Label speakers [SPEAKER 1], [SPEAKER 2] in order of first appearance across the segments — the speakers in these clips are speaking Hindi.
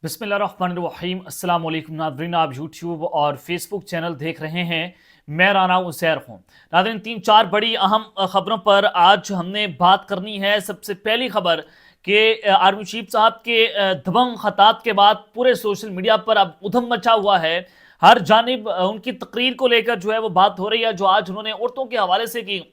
[SPEAKER 1] बिस्मिल्लाहिर्रहमानिर्रहीम अस्सलाम वालेकुम नाज़रीन, आप यूट्यूब और फेसबुक चैनल देख रहे हैं। मैं राना उसैर हूँ। नाज़रीन, 3-4 बड़ी अहम खबरों पर आज हमने बात करनी है। सबसे पहली खबर कि आर्मी चीफ साहब के दबंग खतात के बाद पूरे सोशल मीडिया पर अब उधम मचा हुआ है। हर जानिब उनकी तकरीर को लेकर जो है वो बात हो रही है, जो आज उन्होंने औरतों के हवाले से की,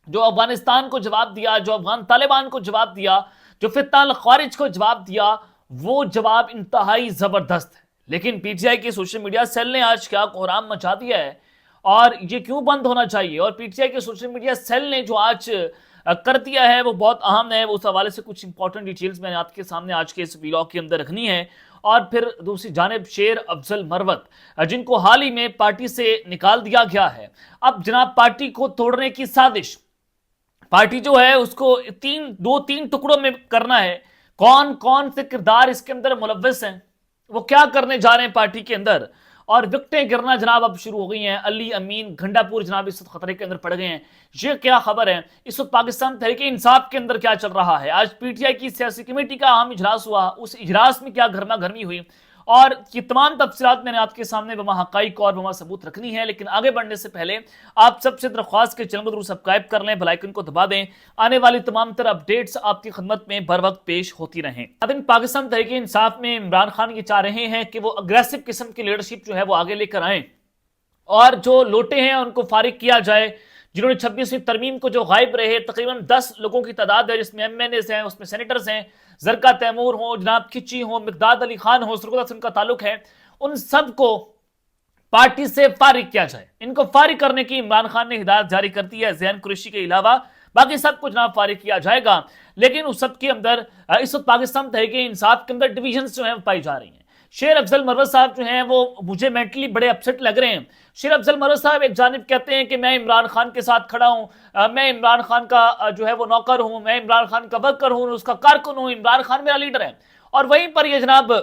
[SPEAKER 1] जो अफगानिस्तान को जवाब दिया, जो अफगान तालिबान को जवाब दिया, जो फित्ना खारिज को जवाब दिया, वो जवाब इंतहाई जबरदस्त है। लेकिन पीटीआई के सोशल मीडिया सेल ने आज क्या कोहराम मचा दिया है और ये क्यों बंद होना चाहिए, और पीटीआई के सोशल मीडिया सेल ने जो आज कर दिया है वो बहुत अहम है। उस हवाले से कुछ इंपॉर्टेंट डिटेल्स मैंने आपके सामने आज के इस व्लॉग के अंदर रखनी है। और फिर दूसरी जानिब शेर अफजल मरवत, जिनको हाल ही में पार्टी से निकाल दिया गया है। अब जनाब, पार्टी को तोड़ने की साजिश, पार्टी जो है उसको दो तीन टुकड़ों में करना है। कौन कौन से किरदार इसके अंदर मुलव्वस हैं, वो क्या करने जा रहे हैं पार्टी के अंदर, और विकटें गिरना जनाब अब शुरू हो गई हैं। अली अमीन घंटापुर जनाब इस वक्त खतरे के अंदर पड़ गए हैं। ये क्या खबर है, इस वक्त पाकिस्तान तहरीक इंसाफ के अंदर क्या चल रहा है। आज पीटीआई की सियासी कमेटी का अहम इजलास हुआ, उस इजलास में क्या गर्मा गर्मी हुई, और ये तमाम तफसीलात मैंने आपके सामने बमा हकाइक और बमा सबूत रखनी है। लेकिन आगे बढ़ने से पहले आप सबसे दरख्वास्त के चैनल को जरूर सब्सक्राइब कर लें, बेल आइकन को दबा दें। आने वाली तमाम तरह अपडेट्स आपकी खिदमत में बर वक्त पेश होती रहें। अब पाकिस्तान तहरीक इंसाफ में इमरान खान ये चाह रहे हैं कि वो अग्रेसिव किस्म की लीडरशिप जो है वो आगे लेकर आए और जो लोटे हैं उनको फारिग किया जाए, जिन्होंने 26वीं तरमीम को जो गायब रहे। तकरीबन 10 लोगों की तादाद है, जिसमें एमएनएस हैं, उसमें सेनेटर्स हैं, जरका तैमूर हो, जनाब खिची हो, मिकदाद अली खान हो, सुरगुदा से उनका ताल्लुक है। उन सबको पार्टी से फारिग किया जाए। इनको फारिग करने की इमरान खान ने हिदायत जारी कर दी है। जैन कुरैशी के अलावा बाकी सब कुछ जनाब फारिग किया जाएगा। लेकिन उस सब के अंदर इस वक्त पाकिस्तान तहरीक इंसाफ के अंदर डिविजन जो है पाई जा रही हैं। शेर अफजल मरवत साहब जो हैं वो मुझे मेंटली बड़े अपसेट लग रहे हैं। शेर अफजल मरवत साहब एक जानिब कहते हैं कि मैं इमरान खान के साथ खड़ा हूं, मैं इमरान खान का जो है वो नौकर हूं, मैं इमरान खान का वर्कर हूं, उसका कारकुन हूं, इमरान खान मेरा लीडर है। और वहीं पर ये जनाब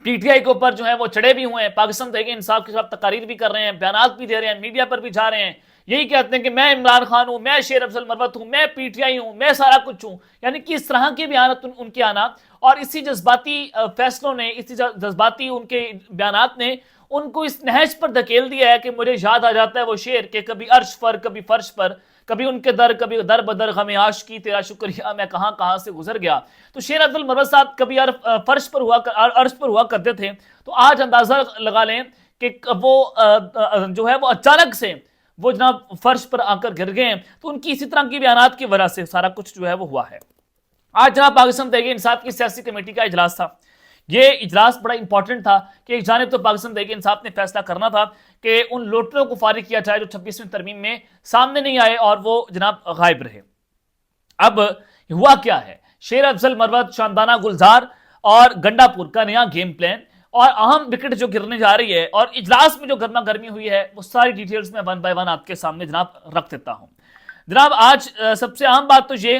[SPEAKER 1] पीटीआई के ऊपर जो है वो चढ़े भी हुए हैं, पाकिस्तान तहरीक इंसाफ के साथ तकारीर भी कर रहे हैं, बयान भी दे रहे हैं, मीडिया पर भी जा रहे हैं। यही कहते हैं कि मैं इमरान खान हूं, मैं शेर अफजल मरवत हूं, मैं पीटीआई हूं, मैं सारा कुछ हूं। यानी कि इस तरह के बयान उनके आना और इसी जज्बाती फैसलों ने, इसी जज्बाती उनके बयानात ने उनको इस नहज पर धकेल दिया है कि मुझे याद आ जाता है वो शेर के कभी अर्श पर, कभी फर्श पर, कभी उनके दर, कभी दर बदर गम आश की तेरा शुक्रिया मैं कहां कहां से गुजर गया। तो शेर अब्दुल मरवत साहब कभी फर्श पर हुआ, अर्श पर हुआ करते थे। तो आज अंदाजा लगा लें कि वो जो है वो अचानक से वो जनाब फर्श पर आकर गिर गए। तो उनकी इसी तरह की बयानात की वजह से सारा कुछ जो है वो हुआ है। आज जनाब पाकिस्तान तहरीक इंसाफ की सियासी कमेटी का इजलास था। ये इजलास बड़ा इंपॉर्टेंट था कि एक जानिब तो पाकिस्तान तहरीक इंसाफ ने फैसला करना था कि उन लोटरों को फारिग किया जाए जो 26वीं तरमीम में सामने नहीं आए और वो जनाब गायब रहे। अब हुआ क्या है, शेर अफजल मरवत, शानदाना गुलजार और गंडापुर का नया गेम प्लान और अहम विकेट जो गिरने जा रही है और इजलास में जो गर्मा गर्मी हुई है, वो सारी डिटेल्स में वन बाय वन आपके सामने जनाब रख देता हूं। जनाब आज सबसे अहम बात तो ये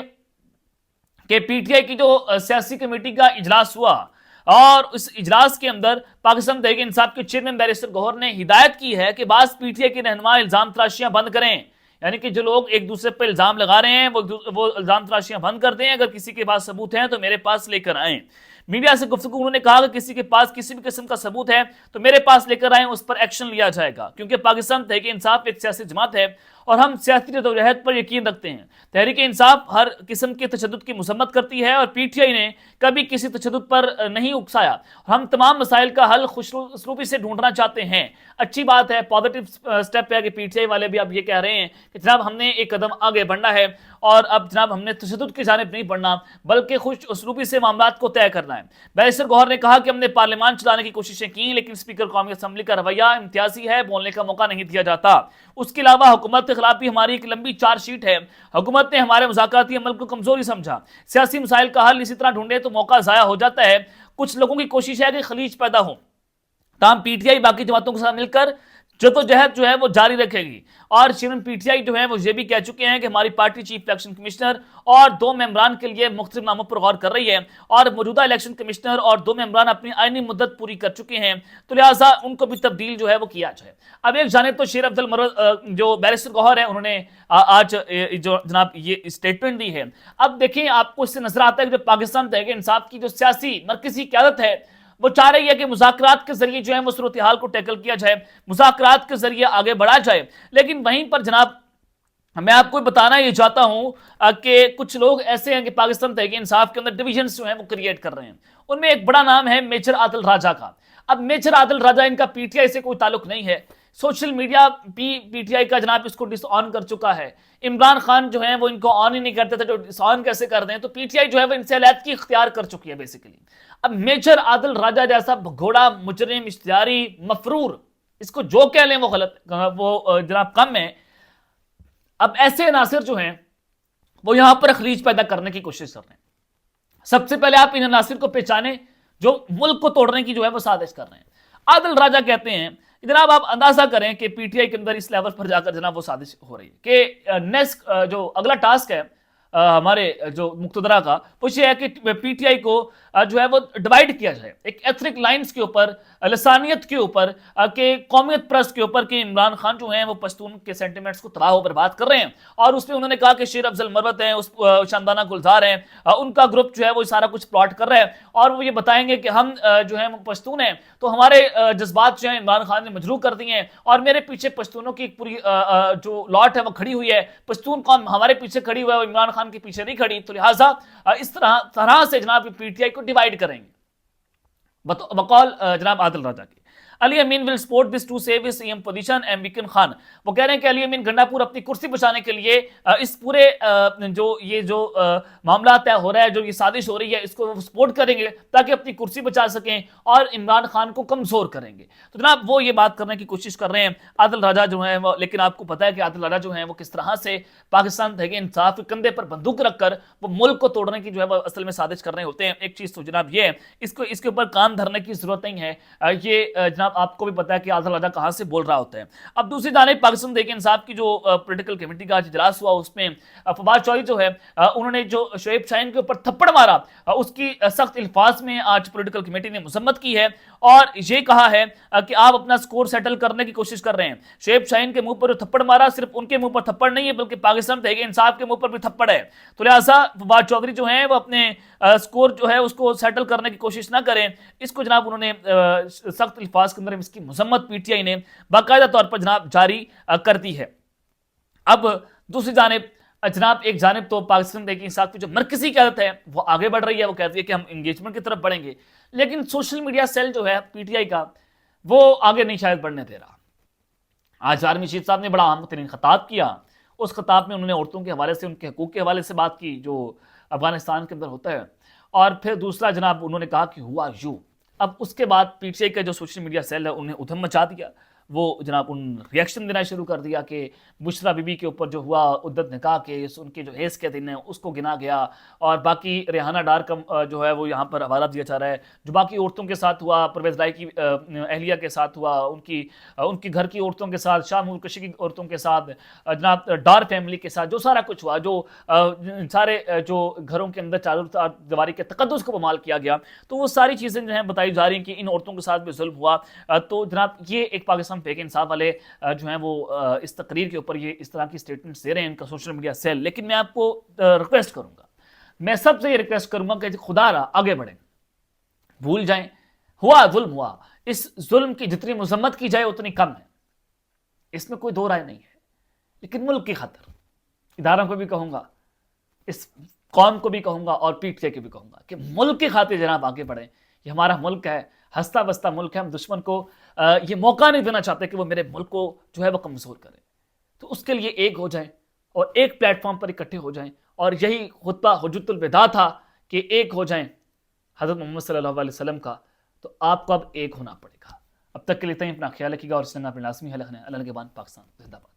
[SPEAKER 1] कि पीटीआई की जो सियासी कमेटी का इजलास हुआ और उस इजलास के अंदर पाकिस्तान तहरीक इंसाफ के चेयरमैन बैरिस्टर गौहर ने हिदायत की है कि बास पीटीआई के रहनुमा इल्जाम तराशियां बंद करें। यानी कि जो लोग एक दूसरे पर इल्जाम लगा रहे हैं वो इल्जाम तराशियां बंद कर दें। अगर किसी के पास सबूत हैं तो मेरे पास लेकर आएं। मीडिया से गुफ्तगू उन्होंने कहा कि किसी के पास किसी भी किस्म का सबूत है तो मेरे पास लेकर आएं, उस पर एक्शन लिया जाएगा। क्योंकि पाकिस्तान तहरीक इंसाफ एक सियासी जमात है और हम सियासी जदोजहद पर यकीन रखते हैं। तहरीक इंसाफ हर किस्म के तशद्दुद की मजम्मत करती है और पीटीआई ने कभी किसी तशद्दुद पर नहीं उकसाया। हम तमाम मसाइल का हल खुशरूबी से ढूंढना चाहते हैं। अच्छी बात है, पॉजिटिव स्टेप है कि पीटीआई वाले भी अब ये कह रहे हैं कि जनाब हमने एक कदम आगे बढ़ना है और अब जनाब हमने तशद्दुद की जानिब नहीं बढ़ना बल्कि खुश उसलूबी से मामला को तय करना है। बैरिस्टर गौहर ने कहा कि हमने पार्लियामान चलाने की कोशिशें की, लेकिन स्पीकर कौमी असम्बली का रवैया इम्तियाजी है, बोलने का मौका नहीं दिया जाता। उसके अलावा हुकूमत के खिलाफ भी हमारी एक लंबी चार्जशीट है। हुकूमत ने हमारे मुज़ाकराती अमल को कमजोरी समझा। सियासी मसाइल का हल इसी तरह ढूंढे तो मौका जाया हो जाता है। कुछ लोगों की कोशिश है कि खलीज पैदा हो, तमाम पीटीआई बाकी जमातों के साथ मिलकर जदोजहद जो है वो जारी रखेगी। और चेयरमैन पीटीआई जो है वो ये भी कह चुके हैं कि हमारी पार्टी चीफ इलेक्शन कमिश्नर और 2 मेंबरान के लिए मुख्तलिफ नामों पर गौर कर रही है और मौजूदा इलेक्शन कमिश्नर और 2 मेंबरान अपनी आईनी मुद्दत पूरी कर चुके हैं, तो लिहाजा उनको भी तब्दील जो है वो किया जाए। अब एक जाने तो शेर अफजल मरवत जो बैरिस्टर गौहर है उन्होंने आज जो जनाब ये स्टेटमेंट दी है। अब देखें, आपको इससे नजर आता है कि जो पाकिस्तान तहरीक इंसाफ की जो सियासी मरकजी क़यादत है वो चाह रही है कि मुज़ाकरात के जरिए जो है वो सूरत हाल को टैकल किया जाए, मुज़ाकरात के जरिए आगे बढ़ा जाए। लेकिन वहीं पर जनाब मैं आपको बताना ये चाहता हूं कि कुछ लोग ऐसे हैं कि पाकिस्तान तहरीक इंसाफ के अंदर डिविजन्स जो हैं वो क्रिएट कर रहे हैं। उनमें एक बड़ा नाम है मेजर आदिल राजा का। अब मेजर आदिल राजा, इनका पीटीआई से कोई ताल्लुक नहीं है। सोशल मीडिया भी पीटीआई का जनाब इसको डिसऑन कर चुका है। इमरान खान जो है वो इनको ऑन ही नहीं करते थे, जो डिसऑन कैसे कर दें, तो पीटीआई जो है वो इनसे अलहदगी इख्तियार कर चुकी है बेसिकली। अब मेजर आदिल राजा जैसा भगोड़ा, मुजरिम, इश्तिहारी, मफरूर, इसको जो कह लें वो गलत, वो जनाब कम है। अब ऐसे अनासिर जो हैं वो यहां पर खलीज पैदा करने की कोशिश कर रहे हैं। सबसे पहले आप इन अनासिर को पहचाने जो मुल्क को तोड़ने की जो है वो साजिश कर रहे हैं। आदिल राजा कहते हैं, जनाब आप अंदाजा करें कि पीटीआई के अंदर इस लेवल पर जाकर जनाब वो साजिश हो रही है कि नेक्स्ट जो अगला टास्क है हमारे जो मुक्तदरा का, वो ये है कि पीटीआई को जो है वो डिवाइड किया जाए एक एथनिक लाइंस के ऊपर, लसानियत के ऊपर, के कौमियत परस्त के ऊपर, कि इमरान खान जो हैं वो पश्तून के सेंटिमेंट्स को तबाह बर्बाद कर रहे हैं। और उसमें उन्होंने कहा कि शेर अफजल मरवत हैं, उस शानदाना गुलजार हैं, उनका ग्रुप जो है वो सारा कुछ प्लॉट कर रहा है और वो ये बताएंगे कि हम जो है पश्तून हैं, तो हमारे जज्बात जो है इमरान खान ने मजरू कर दिए हैं और मेरे पीछे पश्तूनों की एक पूरी जो लॉट है वो खड़ी हुई है। पश्तून कौम हमारे पीछे खड़ी हुई है, इमरान खान के पीछे नहीं खड़ी, तो लिहाजा इस तरह से जनाब पीटीआई को डिवाइड करेंगे बकौल जनाब आदिल राजा की। Ali Amin will support this to save his CM position M वीकन खान। वो कह रहे हैं कि अली अमीन गंडापुर अपनी कुर्सी बचाने के लिए इस पूरे जो मामला तय हो रहा है, जो ये साजिश हो रही है, इसको वो सपोर्ट करेंगे ताकि अपनी कुर्सी बचा सकें और इमरान खान को कमजोर करेंगे। तो जनाब वो ये बात करने की कोशिश कर रहे हैं आदिल राजा जो है वो। लेकिन आपको पता है कि आदिल राजा जो है वो किस तरह से पाकिस्तान तहरीक इंसाफ के कंधे पर बंदूक रखकर वो मुल्क को तोड़ने की जो है वो असल में साजिश कर रहे होते हैं। एक चीज तो जनाब ये है, इसके ऊपर कान धरने की जरूरत नहीं है। ये जनाब आपको भी पता है कि आदिल राजा कहां से बोल रहा होता है। अब दूसरी जानिब पाकिस्तान तहरीक इंसाफ की जो पॉलिटिकल कमेटी का इजलास हुआ, उसमें फवाद चौधरी जो है उन्होंने जो शोएब शाहीन के ऊपर थप्पड़ मारा, उसकी सख्त अल्फाज में आज पॉलिटिकल कमेटी ने मजम्मत की है और ये कहा है कि आप अपना स्कोर सेटल करने की कोशिश कर रहे हैं। शोएब शाहीन के मुंह पर जो थप्पड़ मारा, सिर्फ उनके मुंह पर थप्पड़ नहीं है बल्कि पाकिस्तान तहरीक इंसाफ के मुंह पर भी थप्पड़ है। तो लिहाजा फवाद चौधरी जो है वो अपने स्कोर जो है उसको सेटल करने की कोशिश ना करें। इसको जनाब उन्होंने सख्त अल्फाज के अंदर इसकी मजम्मत पीटीआई ने बाकायदा तौर पर जनाब जारी कर दी है। अब दूसरी जानिब जनाब एक जानिब तो पाकिस्तान तहरीक इंसाफ की जो मरकजी क़यादत है वो आगे बढ़ रही है, वो कहती है कि हम इंगेजमेंट की तरफ बढ़ेंगे, लेकिन सोशल मीडिया सेल जो है पीटीआई का वो आगे नहीं शायद बढ़ने दे रहा। आज आर्मी चीफ साहब ने बड़ा अहम तरीन खिताब किया। उस खिताब में उन्होंने औरतों के हवाले से, उनके हकूक़ के हवाले से बात की जो अफगानिस्तान के अंदर होता है, और फिर दूसरा जनाब उन्होंने कहा कि हुआ यू। अब उसके बाद पीटीआई का जो सोशल मीडिया सेल है उन्हें उधम मचा दिया। वो जनाब उन रिएक्शन देना शुरू कर दिया कि बुशरा बीबी के ऊपर जो हुआ उद्दत निकाह केस, उनके जो हेस के दिन है उसको गिना गया, और बाकी रेहाना डार का जो है वो यहाँ पर हवाला दिया जा रहा है। जो बाकी औरतों के साथ हुआ, परवेज़ राय की अहलिया के साथ हुआ, उनकी घर की औरतों के साथ, शाह मुल्कशी की औरतों के साथ, जनाब डार फैमिली के साथ जो सारा कुछ हुआ, जो सारे जो घरों के अंदर चारों दीवारी के तकद्दुस को बमाल किया गया, तो वो सारी चीज़ें जो हैं बताई जा रही हैं कि इन औरतों के साथ भी जुल्म हुआ। तो जनाब ये एक पाकिस्तान तहरीक इंसाफ वाले जो हैं वो इस तकरीर के ऊपर ये इस तरह की स्टेटमेंट्स दे रहे हैं, इनका सोशल मीडिया सेल। लेकिन मैं आपको रिक्वेस्ट करूंगा, मैं सबसे ये रिक्वेस्ट करूंगा कि खुदा रहा आगे बढ़ें, भूल जाएं हुआ जुल्म हुआ, इस जुल्म की जितनी मजम्मत की जाए उतनी कम है, इसमें कोई दो राय नहीं है। लेकिन मुल्क की खातिर इदारों को भी कहूंगा, इस कौम को भी कहूंगा और पीटीआई को भी कहूंगा कि मुल्क की खातिर जनाब आगे बढ़ें। ये हमारा मुल्क है, हंसता बसता मुल्क है। हम दुश्मन को ये मौका नहीं देना चाहते कि वो मेरे मुल्क को जो है वो कमज़ोर करे। तो उसके लिए एक हो जाएं और एक प्लेटफॉर्म पर इकट्ठे हो जाएं, और यही खुतबा हुज्जतुल विदा था कि एक हो जाएं हज़रत मोहम्मद सल्लल्लाहु अलैहि वसल्लम का। तो आपको अब एक होना पड़ेगा। अब तक के लिए इतना ही, अपना ख्याल रखिएगा और इस अपने लाजमी हल अल्लाह के बाद पाकिस्तान जिंदाबाद।